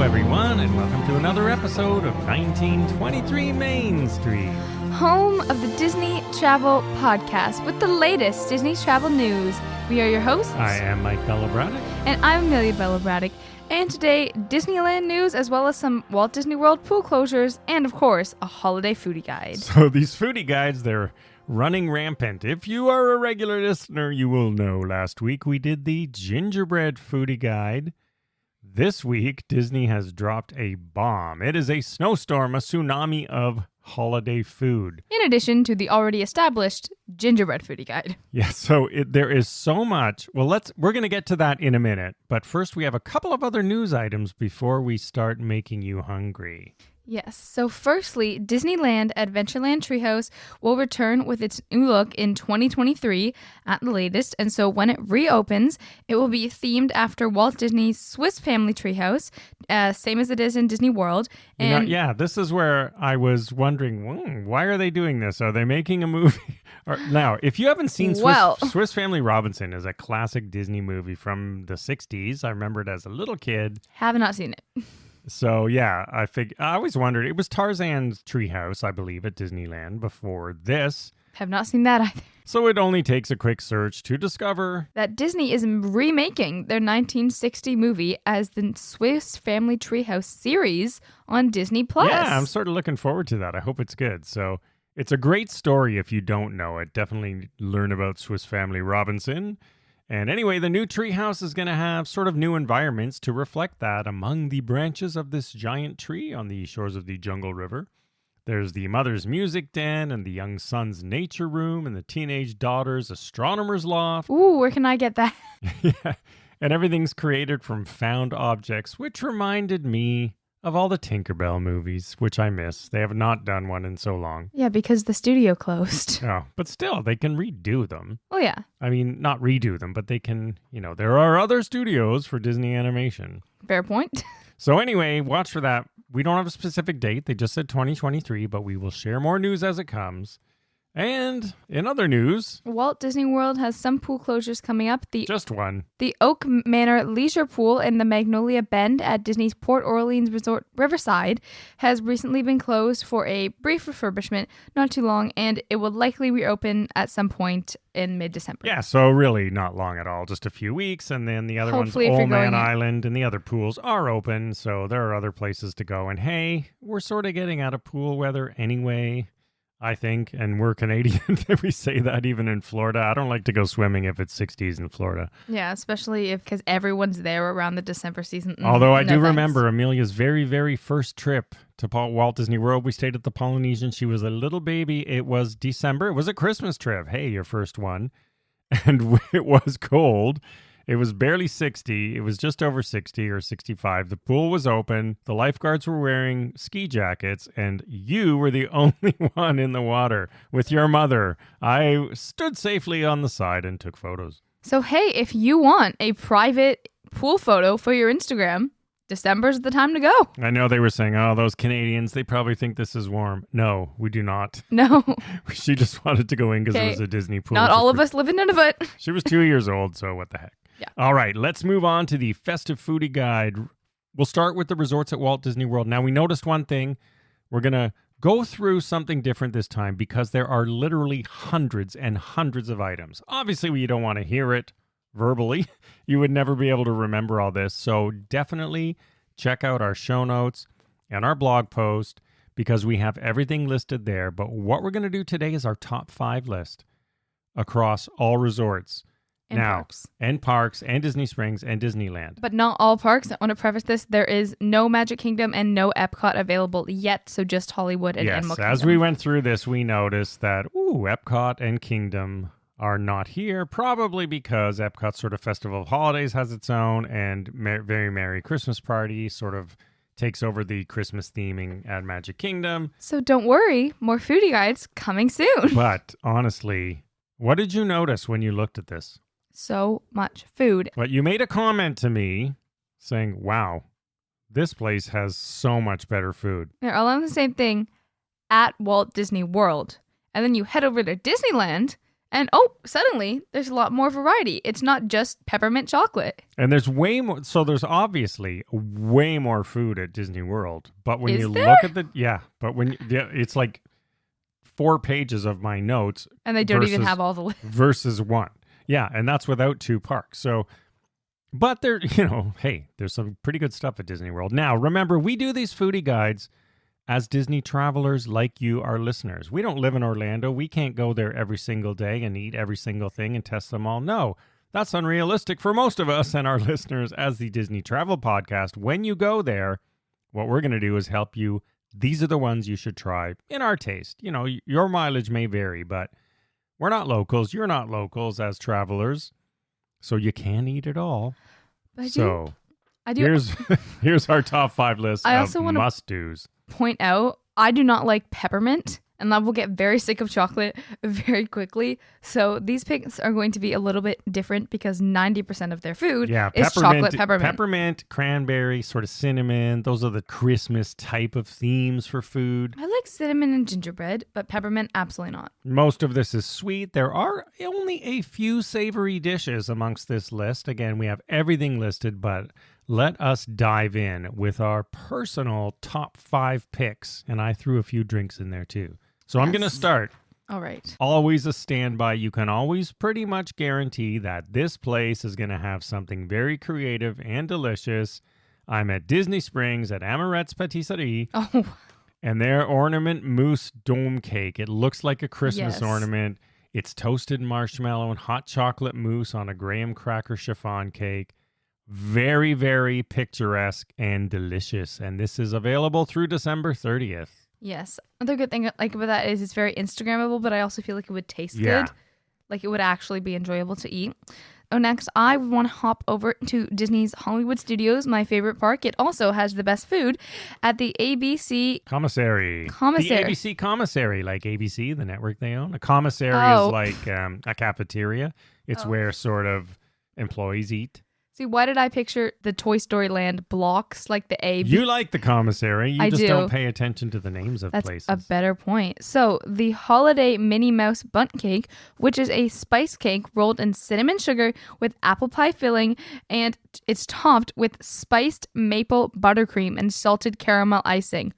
everyone, and welcome to another episode of 1923 Main Street. Home of the Disney Travel Podcast with the latest Disney travel news. We are your hosts. I am Mike Braddock. And I'm Amelia Braddock. And today, Disneyland news, as well as some Walt Disney World pool closures, and of course, a holiday foodie guide. So these foodie guides, they're running rampant. If you are a regular listener, you will know last week we did the gingerbread foodie guide. This week, Disney has dropped a bomb. It is a snowstorm, a tsunami of holiday food. In addition to the already established gingerbread foodie guide. Yeah, so there is so much. Well, we're going to get to that in a minute. But first, we have a couple of other news items before we start making you hungry. Yes. So firstly, Disneyland Adventureland Treehouse will return with its new look in 2023 at the latest. And so when it reopens, it will be themed after Walt Disney's Swiss Family Treehouse, same as it is in Disney World. And this is where I was wondering, why are they doing this? Are they making a movie? Now, if you haven't seen Swiss Family Robinson is a classic Disney movie from the 60s. I remember it as a little kid. Have not seen it. So, yeah, I always wondered. It was Tarzan's treehouse, I believe, at Disneyland before this. Have not seen that either. So it only takes a quick search to discover that Disney is remaking their 1960 movie as the Swiss Family Treehouse series on Disney+. Yeah, I'm sort of looking forward to that. I hope it's good. So it's a great story if you don't know it. Definitely learn about Swiss Family Robinson. And anyway, the new treehouse is going to have sort of new environments to reflect that. Among the branches of this giant tree on the shores of the Jungle River, there's the mother's music den and the young son's nature room and the teenage daughter's astronomer's loft. Ooh, where can I get that? Yeah, and everything's created from found objects, which reminded me of all the Tinkerbell movies, which I miss. They have not done one in so long. Yeah, because the studio closed. Oh, but still, they can redo them. Oh, yeah. I mean, not redo them, but they can, there are other studios for Disney animation. Fair point. So anyway, watch for that. We don't have a specific date. They just said 2023, but we will share more news as it comes. And in other news, Walt Disney World has some pool closures coming up. Just one. The Oak Manor Leisure Pool in the Magnolia Bend at Disney's Port Orleans Resort Riverside has recently been closed for a brief refurbishment, not too long, and it will likely reopen at some point in mid-December. Yeah, so really not long at all, just a few weeks, and then the other Hopefully, ones, Old Man Island and the other pools are open, so there are other places to go. And hey, we're sort of getting out of pool weather anyway, I think, and we're Canadian. We say that even in Florida. I don't like to go swimming if it's 60s in Florida. Yeah, especially because everyone's there around the December season. Although I do remember Amelia's very, very first trip to Walt Disney World. We stayed at the Polynesian. She was a little baby. It was December. It was a Christmas trip. Hey, your first one. And it was cold. It was barely 60. It was just over 60 or 65. The pool was open. The lifeguards were wearing ski jackets, and you were the only one in the water with your mother. I stood safely on the side and took photos. So, hey, if you want a private pool photo for your Instagram, December's the time to go. I know they were saying, those Canadians, they probably think this is warm. No, we do not. No. She just wanted to go in because it was a Disney pool. Not all of us live in Nunavut. She was 2 years old, so what the heck. Yeah. All right, let's move on to the festive foodie guide. We'll start with the resorts at Walt Disney World. Now, we noticed one thing. We're going to go through something different this time because there are literally hundreds and hundreds of items. Obviously, you don't want to hear it verbally. You would never be able to remember all this. So definitely check out our show notes and our blog post because we have everything listed there. But what we're going to do today is our top 5 list across all resorts. And parks, and Disney Springs, and Disneyland. But not all parks. I want to preface this. There is no Magic Kingdom and no Epcot available yet, so just Hollywood and Animal Kingdom. As we went through this, we noticed that, Epcot and Kingdom are not here, probably because Epcot's sort of Festival of Holidays has its own, and Very Merry Christmas Party sort of takes over the Christmas theming at Magic Kingdom. So don't worry, more foodie guides coming soon. But honestly, what did you notice when you looked at this? So much food. But you made a comment to me saying, wow, this place has so much better food. They're all on the same thing at Walt Disney World. And then you head over to Disneyland And suddenly there's a lot more variety. It's not just peppermint chocolate. And there's way more. So there's obviously way more food at Disney World. But when Is you there? look at it's like 4 pages of my notes. And they don't even have all the lists. Versus 1. Yeah. And that's without 2 parks. So, but there, hey, there's some pretty good stuff at Disney World. Now, remember, we do these foodie guides as Disney travelers like you, our listeners. We don't live in Orlando. We can't go there every single day and eat every single thing and test them all. No, that's unrealistic for most of us and our listeners as the Disney Travel Podcast. When you go there, what we're going to do is help you. These are the ones you should try in our taste. Your mileage may vary, but we're not locals. You're not locals as travelers. So you can eat it all. I do. Here's our top 5 list I of also wanna must-dos. Point out, I do not like peppermint, and I will get very sick of chocolate very quickly. So these picks are going to be a little bit different because 90% of their food is chocolate peppermint. Peppermint, cranberry, sort of cinnamon. Those are the Christmas type of themes for food. I like cinnamon and gingerbread, but peppermint, absolutely not. Most of this is sweet. There are only a few savory dishes amongst this list. Again, we have everything listed, but let us dive in with our personal top 5 picks. And I threw a few drinks in there too. So I'm going to start. All right. Always a standby. You can always pretty much guarantee that this place is going to have something very creative and delicious. I'm at Disney Springs at Amorette's Patisserie. Oh, and their ornament mousse dome cake. It looks like a Christmas Yes. ornament. It's toasted marshmallow and hot chocolate mousse on a graham cracker chiffon cake. Very, very picturesque and delicious. And this is available through December 30th. yes. Another good thing I like about that is it's very Instagrammable, but I also feel like it would taste Yeah. good. Like it would actually be enjoyable to eat. Oh, next, I would want to hop over to Disney's Hollywood Studios, my favorite park. It also has the best food at the ABC Commissary. Commissary. The ABC Commissary, like ABC, the network they own. A commissary Oh. is like a cafeteria. It's where sort of employees eat. See, why did I picture the Toy Story Land blocks like the A? You like the commissary. You I just do. don't pay attention to the names of That's places. a better point. So, the Holiday Minnie Mouse Bundt Cake, which is a spice cake rolled in cinnamon sugar with apple pie filling, and it's topped with spiced maple buttercream and salted caramel icing.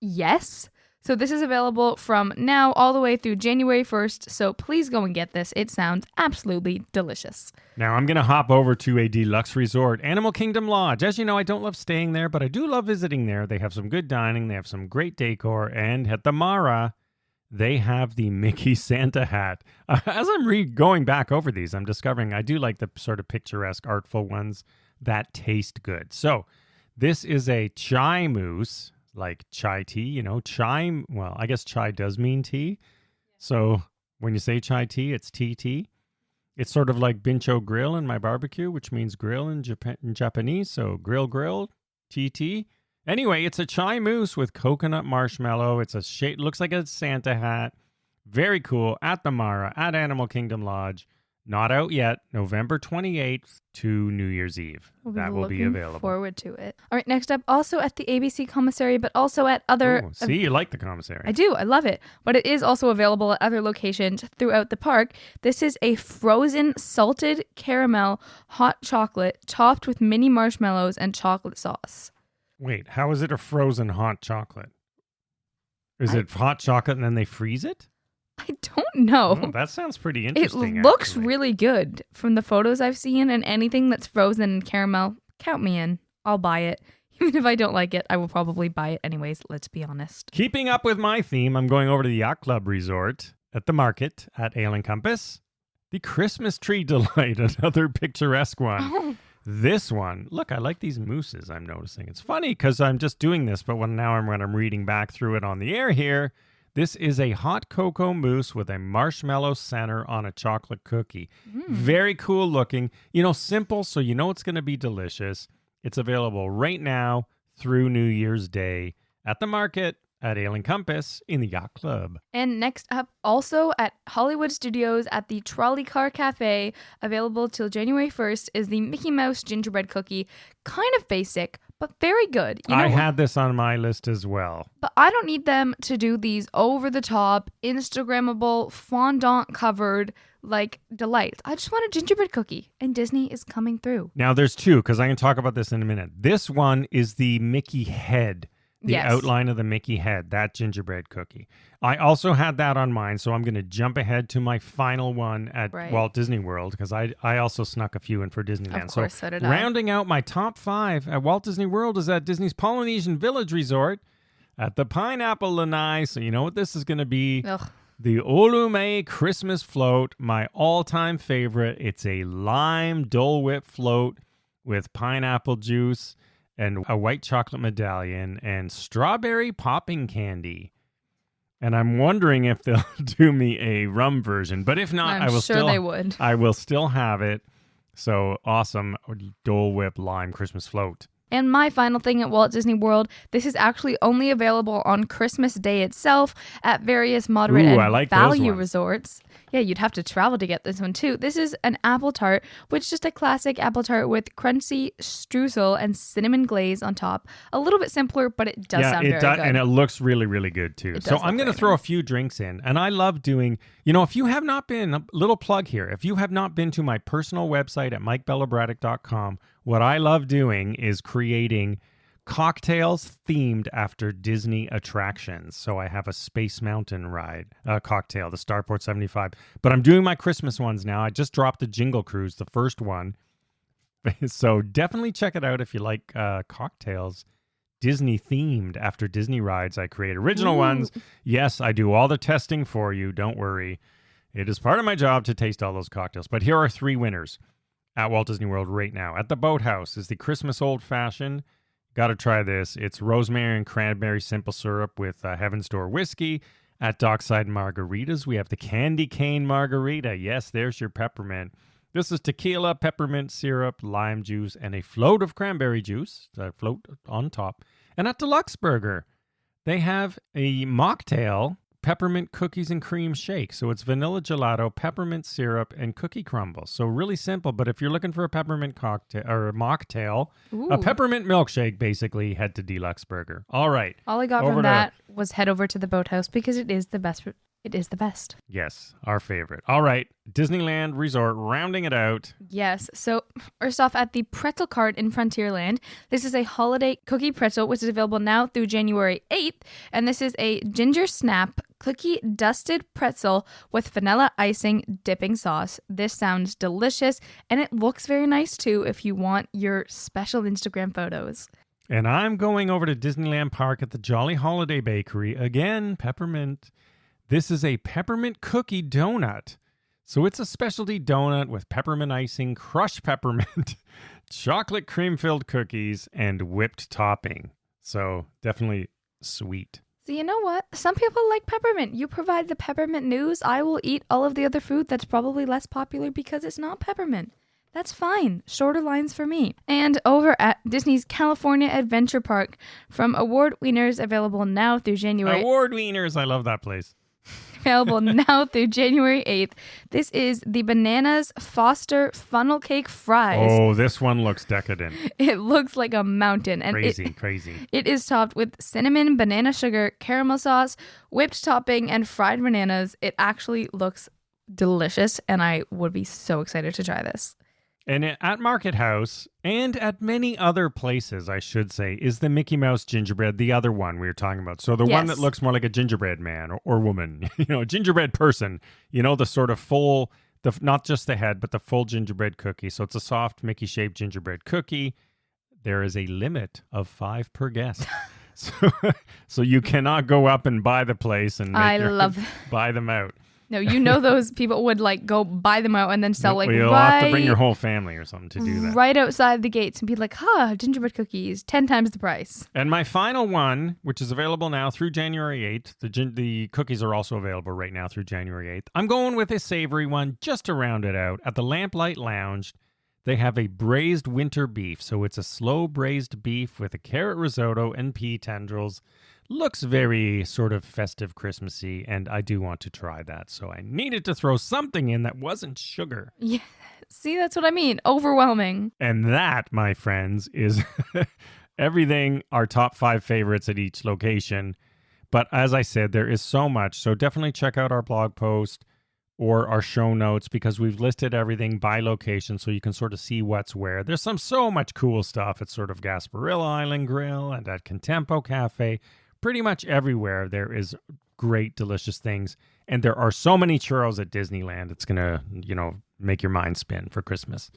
Yes. So this is available from now all the way through January 1st. So please go and get this. It sounds absolutely delicious. Now I'm going to hop over to a deluxe resort, Animal Kingdom Lodge. As you know, I don't love staying there, but I do love visiting there. They have some good dining. They have some great decor. And at the Mara, they have the Mickey Santa hat. As I'm going back over these, I'm discovering I do like the sort of picturesque, artful ones that taste good. So this is a chai mousse. Like chai tea, chai, well, I guess chai does mean tea. So when you say chai tea, it's tea. It's sort of like bincho grill in my barbecue, which means grill in Japanese. So grill, tea. Anyway, it's a chai mousse with coconut marshmallow. It's a shape, looks like a Santa hat. Very cool at the Mara at Animal Kingdom Lodge. Not out yet. November 28th to New Year's Eve. That will be available. Forward to it. All right, next up, also at the ABC Commissary, but also at other... Oh, see, you like the commissary. I do. I love it. But it is also available at other locations throughout the park. This is a frozen salted caramel hot chocolate topped with mini marshmallows and chocolate sauce. Wait, how is it a frozen hot chocolate? Is it hot chocolate and then they freeze it? I don't know. Oh, that sounds pretty It interesting. looks actually. really good from the photos I've seen, and anything that's frozen in caramel, count me in. I'll buy it. Even if I don't like it, I will probably buy it anyways, let's be honest. Keeping up with my theme, I'm going over to the Yacht Club Resort at the market at Ale and Compass. The Christmas Tree Delight, another picturesque one. Oh. This one, look, I like these mousses I'm noticing. It's funny because I'm just doing this, but when I'm reading back through it on the air here, this is a hot cocoa mousse with a marshmallow center on a chocolate cookie. Very cool looking. Simple, so you know it's going to be delicious. It's available right now through New Year's Day at the market at Ale and Compass in the Yacht Club. And next up, also at Hollywood Studios at the Trolley Car Cafe, available till January 1st, is the Mickey Mouse gingerbread cookie. Kind of basic, but very good. I had this on my list as well. But I don't need them to do these over-the-top, Instagrammable, fondant-covered, delights. I just want a gingerbread cookie, and Disney is coming through. Now, there's two, because I can talk about this in a minute. This one is the Mickey head. The outline of the Mickey head, that gingerbread cookie. I also had that on mine, so I'm going to jump ahead to my final one at Walt Disney World, because I also snuck a few in for Disneyland. Of course, so did I. Rounding out my top 5 at Walt Disney World is at Disney's Polynesian Village Resort at the Pineapple Lanai. So you know what this is going to be? Ugh. The Olume Christmas Float, my all-time favorite. It's a lime Dole Whip float with pineapple juice and a white chocolate medallion, and strawberry popping candy. And I'm wondering if they'll do me a rum version. But if not, they would. I will still have it. So awesome Dole Whip Lime Christmas Float. And my final thing at Walt Disney World, this is actually only available on Christmas Day itself at various moderate and value resorts. Yeah, you'd have to travel to get this one too. This is an apple tart, which is just a classic apple tart with crunchy streusel and cinnamon glaze on top. A little bit simpler, but it does sound very good. And it looks really, really good too. So I'm going to throw a few drinks in. And I love doing, if you have not been, a little plug here, if you have not been to my personal website at MikeBellabraddock.com, what I love doing is creating cocktails themed after Disney attractions. So I have a Space Mountain ride cocktail, the Starport 75. But I'm doing my Christmas ones now. I just dropped the Jingle Cruise, the first one. So definitely check it out if you like cocktails Disney themed after Disney rides. I create original ones. Yes, I do all the testing for you. Don't worry. It is part of my job to taste all those cocktails. But here are 3 winners at Walt Disney World right now. At the Boathouse is the Christmas Old Fashioned. Got to try this. It's rosemary and cranberry simple syrup with Heaven's Door whiskey. At Dockside Margaritas, we have the Candy Cane Margarita. Yes, there's your peppermint. This is tequila, peppermint syrup, lime juice, and a float of cranberry juice. A float on top. And at Deluxe Burger, they have a mocktail peppermint cookies and cream shake. So it's vanilla gelato, peppermint syrup, and cookie crumbles. So really simple, but if you're looking for a peppermint cocktail or a mocktail, a peppermint milkshake, basically head to Deluxe Burger. All right. All I got from that was head over to the Boathouse because it is the best. It is the best. Yes, our favorite. All right, Disneyland Resort, rounding it out. Yes, so first off, at the Pretzel Cart in Frontierland, this is a holiday cookie pretzel, which is available now through January 8th, and this is a ginger snap cookie dusted pretzel with vanilla icing dipping sauce. This sounds delicious, and it looks very nice too if you want your special Instagram photos. And I'm going over to Disneyland Park at the Jolly Holiday Bakery. Again, peppermint. This is a peppermint cookie donut. So it's a specialty donut with peppermint icing, crushed peppermint, chocolate cream-filled cookies, and whipped topping. So definitely sweet. So you know what? Some people like peppermint. You provide the peppermint news. I will eat all of the other food that's probably less popular because it's not peppermint. That's fine. Shorter lines for me. And over at Disney's California Adventure Park, from Award Wieners, available now through January... Award Wieners! I love that place. Available now through January 8th. This is the Bananas Foster Funnel Cake Fries. Oh, this one looks decadent. It looks like a mountain. And crazy. It is topped with cinnamon, banana sugar, caramel sauce, whipped topping, and fried bananas. It actually looks delicious, and I would be so excited to try this. And at Market House, and at many other places, I should say, is the Mickey Mouse gingerbread, the other one we were talking about. So the one that looks more like a gingerbread man or woman, a gingerbread person, the sort of full, not just the head, but the full gingerbread cookie. So it's a soft Mickey-shaped gingerbread cookie. There is a limit of 5 per guest. So you cannot go up and buy the place and buy them out. No, those people would go buy them out and then sell you'll have to bring your whole family or something to do that. Right outside the gates and be like, gingerbread cookies, 10 times the price. And my final one, which is available now through January 8th, the cookies are also available right now through January 8th. I'm going with a savory one just to round it out at the Lamplight Lounge. They have a braised winter beef. So it's a slow braised beef with a carrot risotto and pea tendrils. Looks very sort of festive Christmassy, and I do want to try that. So I needed to throw something in that wasn't sugar. Yeah. See, that's what I mean. Overwhelming. And that, my friends, is everything, our top 5 favorites at each location. But as I said, there is so much. So definitely check out our blog post or our show notes because we've listed everything by location so you can sort of see what's where. There's so much cool stuff at sort of Gasparilla Island Grill and at Contempo Cafe. Pretty much everywhere there is great, delicious things. And there are so many churros at Disneyland. It's going to, make your mind spin for Christmas.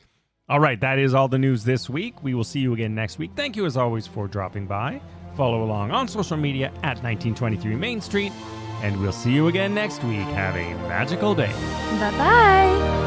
All right, that is all the news this week. We will see you again next week. Thank you as always for dropping by. Follow along on social media at 1923 Main Street. And we'll see you again next week. Have a magical day. Bye-bye.